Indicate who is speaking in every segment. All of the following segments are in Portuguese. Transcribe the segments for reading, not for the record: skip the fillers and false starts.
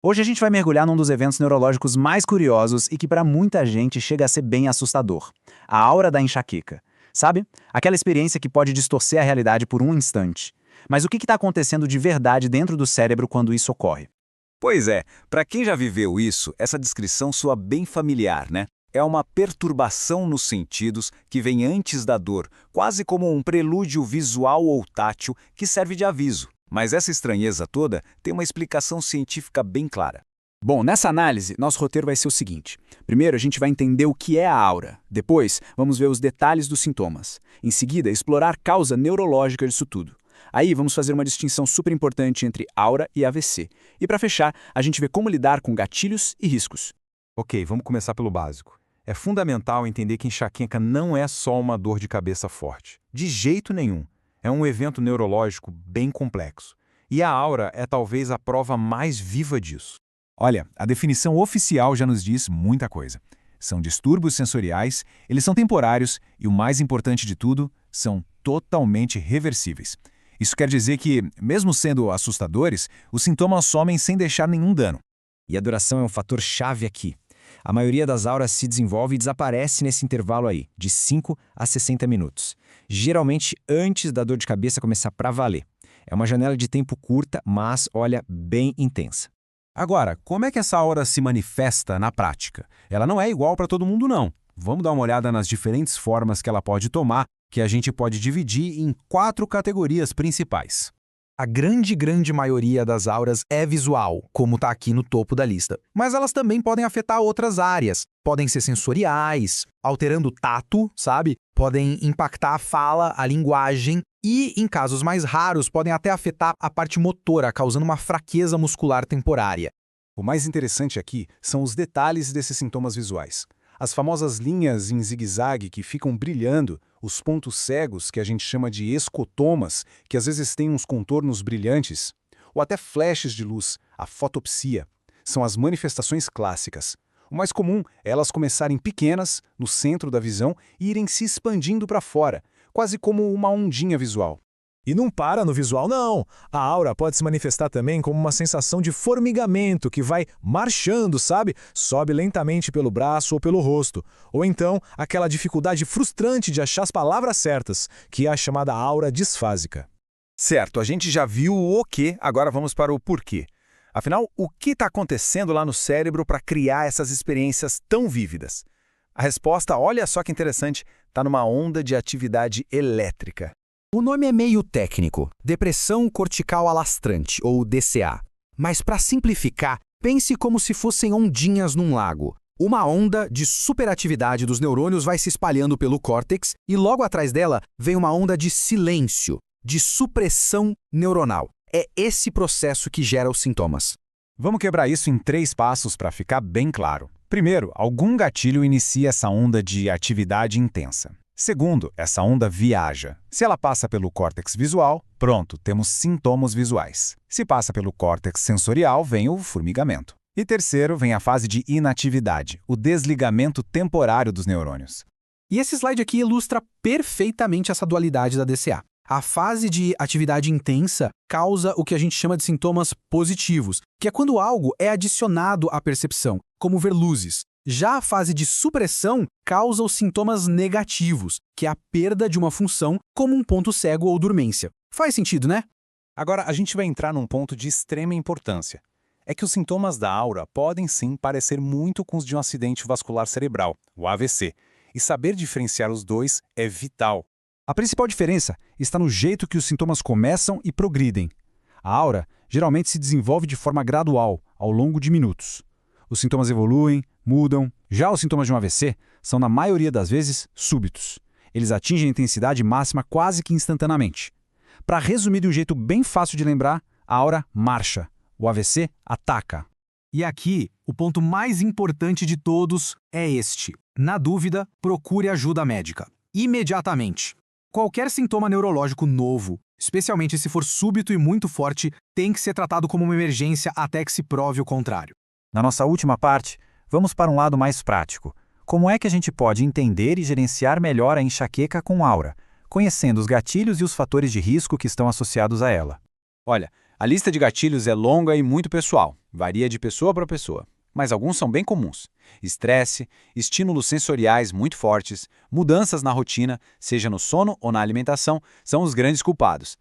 Speaker 1: Hoje a gente vai mergulhar num dos eventos neurológicos mais curiosos e que para muita gente chega a ser bem assustador. A aura da enxaqueca. Sabe? Aquela experiência que pode distorcer a realidade por um instante. Mas o que está acontecendo de verdade dentro do cérebro quando isso ocorre?
Speaker 2: Pois é, para quem já viveu isso, essa descrição soa bem familiar, né? É uma perturbação nos sentidos que vem antes da dor, quase como um prelúdio visual ou tátil que serve de aviso. Mas essa estranheza toda tem uma explicação científica bem clara.
Speaker 1: Bom, nessa análise, nosso roteiro vai ser o seguinte. Primeiro, a gente vai entender o que é a aura. Depois, vamos ver os detalhes dos sintomas. Em seguida, explorar a causa neurológica disso tudo. Aí, vamos fazer uma distinção super importante entre aura e AVC. E para fechar, a gente vê como lidar com gatilhos e riscos.
Speaker 3: Ok, vamos começar pelo básico. É fundamental entender que enxaqueca não é só uma dor de cabeça forte. De jeito nenhum. É um evento neurológico bem complexo. E a aura é talvez a prova mais viva disso. Olha, a definição oficial já nos diz muita coisa. São distúrbios sensoriais, eles são temporários e, o mais importante de tudo, são totalmente reversíveis. Isso quer dizer que, mesmo sendo assustadores, os sintomas somem sem deixar nenhum dano.
Speaker 4: E a duração é um fator chave aqui. A maioria das auras se desenvolve e desaparece nesse intervalo aí, de 5 a 60 minutos. Geralmente antes da dor de cabeça começar para valer. É uma janela de tempo curta, mas, olha, bem intensa.
Speaker 3: Agora, como é que essa aura se manifesta na prática? Ela não é igual para todo mundo, não. Vamos dar uma olhada nas diferentes formas que ela pode tomar, que a gente pode dividir em 4 categorias principais.
Speaker 5: A grande maioria das auras é visual, como está aqui no topo da lista. Mas elas também podem afetar outras áreas. Podem ser sensoriais, alterando o tato, sabe? Podem impactar a fala, a linguagem e, em casos mais raros, podem até afetar a parte motora, causando uma fraqueza muscular temporária.
Speaker 3: O mais interessante aqui são os detalhes desses sintomas visuais. As famosas linhas em zigue-zague que ficam brilhando, os pontos cegos, que a gente chama de escotomas, que às vezes têm uns contornos brilhantes, ou até flashes de luz, a fotopsia, são as manifestações clássicas. O mais comum é elas começarem pequenas, no centro da visão, e irem se expandindo para fora, quase como uma ondinha visual.
Speaker 6: E não para no visual, não. A aura pode se manifestar também como uma sensação de formigamento que vai marchando, sabe? Sobe lentamente pelo braço ou pelo rosto. Ou então, aquela dificuldade frustrante de achar as palavras certas, que é a chamada aura disfásica.
Speaker 2: Certo, a gente já viu o que, agora vamos para o porquê. Afinal, o que está acontecendo lá no cérebro para criar essas experiências tão vívidas? A resposta, olha só que interessante, está numa onda de atividade elétrica.
Speaker 4: O nome é meio técnico, depressão cortical alastrante, ou DCA. Mas para simplificar, pense como se fossem ondinhas num lago. Uma onda de superatividade dos neurônios vai se espalhando pelo córtex e logo atrás dela vem uma onda de silêncio, de supressão neuronal. É esse processo que gera os sintomas.
Speaker 3: Vamos quebrar isso em 3 passos para ficar bem claro. Primeiro, algum gatilho inicia essa onda de atividade intensa. Segundo, essa onda viaja. Se ela passa pelo córtex visual, pronto, temos sintomas visuais. Se passa pelo córtex sensorial, vem o formigamento. E terceiro, vem a fase de inatividade, o desligamento temporário dos neurônios.
Speaker 5: E esse slide aqui ilustra perfeitamente essa dualidade da DCA. A fase de atividade intensa causa o que a gente chama de sintomas positivos, que é quando algo é adicionado à percepção, como ver luzes. Já a fase de supressão causa os sintomas negativos, que é a perda de uma função, como um ponto cego ou dormência. Faz sentido, né?
Speaker 3: Agora, a gente vai entrar num ponto de extrema importância. É que os sintomas da aura podem sim parecer muito com os de um acidente vascular cerebral, o AVC, e saber diferenciar os dois é vital. A principal diferença está no jeito que os sintomas começam e progridem. A aura geralmente se desenvolve de forma gradual, ao longo de minutos. Os sintomas evoluem, mudam. Já os sintomas de um AVC são, na maioria das vezes, súbitos. Eles atingem a intensidade máxima quase que instantaneamente. Para resumir de um jeito bem fácil de lembrar, a aura marcha, o AVC ataca.
Speaker 5: E aqui, o ponto mais importante de todos é este. Na dúvida, procure ajuda médica. Imediatamente. Qualquer sintoma neurológico novo, especialmente se for súbito e muito forte, tem que ser tratado como uma emergência até que se prove o contrário.
Speaker 1: Na nossa última parte, vamos para um lado mais prático. Como é que a gente pode entender e gerenciar melhor a enxaqueca com aura, conhecendo os gatilhos e os fatores de risco que estão associados a ela?
Speaker 2: Olha, a lista de gatilhos é longa e muito pessoal. Varia de pessoa para pessoa, mas alguns são bem comuns. Estresse, estímulos sensoriais muito fortes, mudanças na rotina, seja no sono ou na alimentação, são os grandes culpados.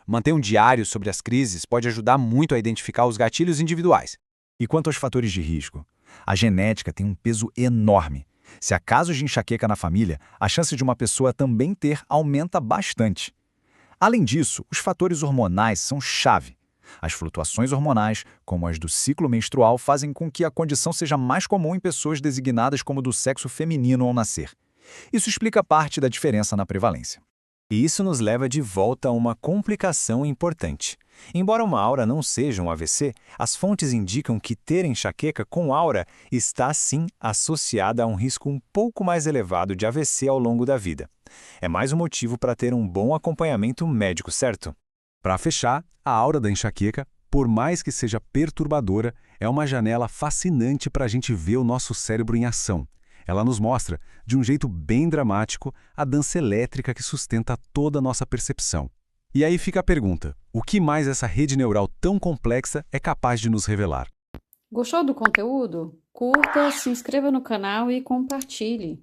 Speaker 2: Manter um diário sobre as crises pode ajudar muito a identificar os gatilhos individuais.
Speaker 7: E quanto aos fatores de risco? A genética tem um peso enorme. Se há casos de enxaqueca na família, a chance de uma pessoa também ter aumenta bastante. Além disso, os fatores hormonais são chave. As flutuações hormonais, como as do ciclo menstrual, fazem com que a condição seja mais comum em pessoas designadas como do sexo feminino ao nascer. Isso explica parte da diferença na prevalência.
Speaker 3: E isso nos leva de volta a uma complicação importante. Embora uma aura não seja um AVC, as fontes indicam que ter enxaqueca com aura está, sim, associada a um risco um pouco mais elevado de AVC ao longo da vida. É mais um motivo para ter um bom acompanhamento médico, certo?
Speaker 8: Para fechar, a aura da enxaqueca, por mais que seja perturbadora, é uma janela fascinante para a gente ver o nosso cérebro em ação. Ela nos mostra, de um jeito bem dramático, a dança elétrica que sustenta toda a nossa percepção. E aí fica a pergunta: o que mais essa rede neural tão complexa é capaz de nos revelar?
Speaker 9: Gostou do conteúdo? Curta, se inscreva no canal e compartilhe.